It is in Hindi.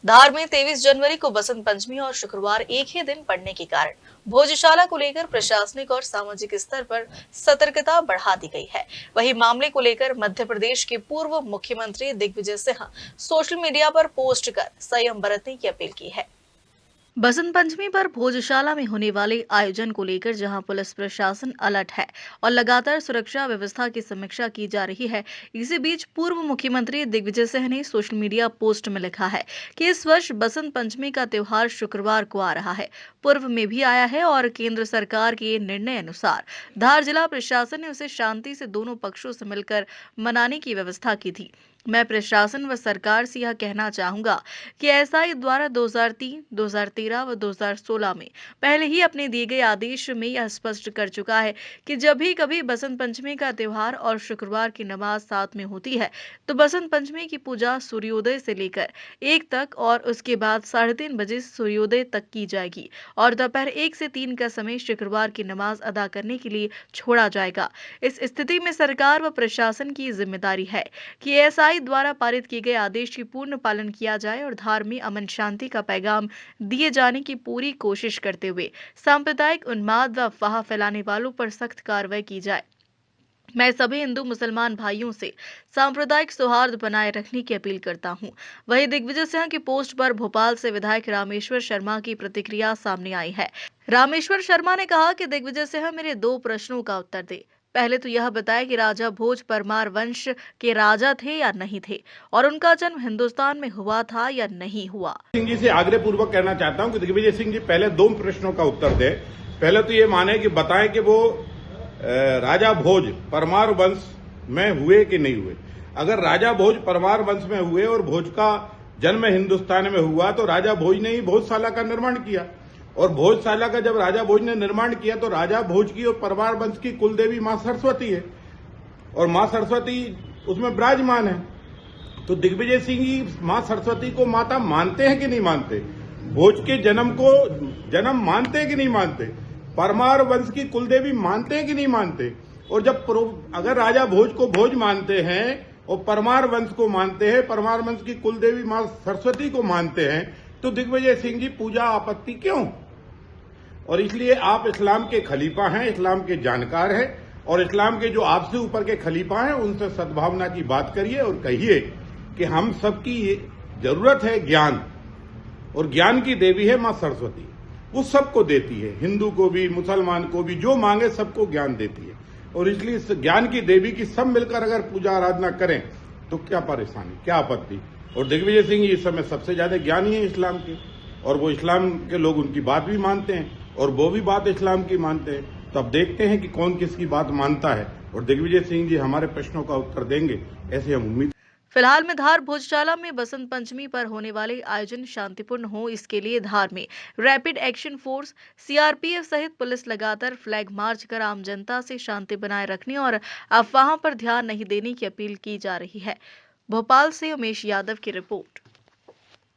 धार में 23 जनवरी को बसंत पंचमी और शुक्रवार एक ही दिन पड़ने के कारण भोजशाला को लेकर प्रशासनिक और सामाजिक स्तर पर सतर्कता बढ़ा दी गई है। वहीं मामले को लेकर मध्य प्रदेश के पूर्व मुख्यमंत्री दिग्विजय सिंह सोशल मीडिया पर पोस्ट कर संयम बरतने की अपील की है। बसंत पंचमी पर भोजशाला में होने वाले आयोजन को लेकर जहां पुलिस प्रशासन अलर्ट है और लगातार सुरक्षा व्यवस्था की समीक्षा की जा रही है, इसी बीच पूर्व मुख्यमंत्री दिग्विजय सिंह ने सोशल मीडिया पोस्ट में लिखा है कि इस वर्ष बसंत पंचमी का त्योहार शुक्रवार को आ रहा है, पूर्व में भी आया है और केंद्र सरकार के निर्णय अनुसार धार जिला प्रशासन ने उसे शांति से दोनों पक्षों से मिलकर मनाने की व्यवस्था की थी। मैं प्रशासन व सरकार से यह कहना चाहूंगा कि एसआई द्वारा 2003, 2013 व 2016 में पहले ही अपने दिए गए आदेश में यह स्पष्ट कर चुका है कि जब भी कभी बसंत पंचमी का त्योहार और शुक्रवार की नमाज साथ में होती है, तो बसंत पंचमी की पूजा सूर्योदय से लेकर 1 तक और उसके बाद 3:30 बजे सूर्योदय तक की जाएगी और दोपहर 1 से 3 का समय शुक्रवार की नमाज अदा करने के लिए छोड़ा जाएगा। इस स्थिति में सरकार व प्रशासन की जिम्मेदारी है कि एसआई द्वारा पारित किए गए आदेश की पूर्ण पालन किया जाए और धार में अमन शांति का पैगाम दिए जाने की पूरी कोशिश करते हुए सांप्रदायिक उन्माद व अफवाह फैलाने वालों पर सख्त कार्रवाई की जाए। मैं सभी हिंदू मुसलमान भाइयों से सांप्रदायिक सौहार्द बनाए रखने की अपील करता हूं। वहीं दिग्विजय सिंह की पोस्ट पर भोपाल से विधायक रामेश्वर शर्मा की प्रतिक्रिया सामने आई है। रामेश्वर शर्मा ने कहा कि दिग्विजय सिंह मेरे 2 प्रश्नों का उत्तर दे। पहले तो यह बताए कि राजा भोज परमार वंश के राजा थे या नहीं थे और उनका जन्म हिंदुस्तान में हुआ था या नहीं हुआ। सिंह जी से आग्रह पूर्वक कहना चाहता हूं कि दिग्विजय सिंह जी पहले 2 प्रश्नों का उत्तर दें। पहले तो ये माने कि बताएं कि वो राजा भोज परमार वंश में हुए कि नहीं हुए। अगर राजा भोज परमार वंश में हुए और भोज का जन्म हिंदुस्तान में हुआ तो राजा भोज ने ही भोजशाला का निर्माण किया और भोजशाला का जब राजा भोज ने निर्माण किया तो राजा भोज की और परमार वंश की कुलदेवी मां सरस्वती है और मां सरस्वती उसमें विराजमान है। तो दिग्विजय सिंह जी मां सरस्वती को माता मानते हैं कि नहीं मानते? भोज के जन्म मानते हैं कि नहीं मानते? परमार वंश की कुलदेवी मानते हैं कि नहीं मानते? और जब अगर राजा भोज को भोज मानते हैं और परमार वंश को मानते हैं, परमार वंश की कुलदेवी मां सरस्वती को मानते हैं, तो दिग्विजय सिंह जी पूजा आपत्ति क्यों? और इसलिए आप इस्लाम के खलीफा हैं, इस्लाम के जानकार हैं और इस्लाम के जो आपसे ऊपर के खलीफा हैं उनसे सद्भावना की बात करिए और कहिए कि हम सबकी जरूरत है ज्ञान और ज्ञान की देवी है मां सरस्वती। वो सबको देती है, हिंदू को भी मुसलमान को भी, जो मांगे सबको ज्ञान देती है और इसलिए इस ज्ञान की देवी की सब मिलकर अगर पूजा आराधना करें तो क्या परेशानी, क्या आपत्ति। और दिग्विजय सिंह इस समय सबसे ज्यादा ज्ञानी है इस्लाम के और वो इस्लाम के लोग उनकी बात भी मानते हैं और वो भी बात इस्लाम की मानते हैं। तो अब देखते हैं कि कौन किसकी बात मानता है और दिग्विजय सिंह जी हमारे प्रश्नों का उत्तर देंगे, ऐसे हम उम्मीद। फिलहाल में धार भोजशाला में बसंत पंचमी पर होने वाले आयोजन शांतिपूर्ण हो, इसके लिए धार में रैपिड एक्शन फोर्स सीआरपीएफ सहित पुलिस लगातार फ्लैग मार्च कर आम जनता से शांति बनाए रखने और अफवाहों पर ध्यान नहीं देने की अपील की जा रही है। भोपाल से उमेश यादव की रिपोर्ट।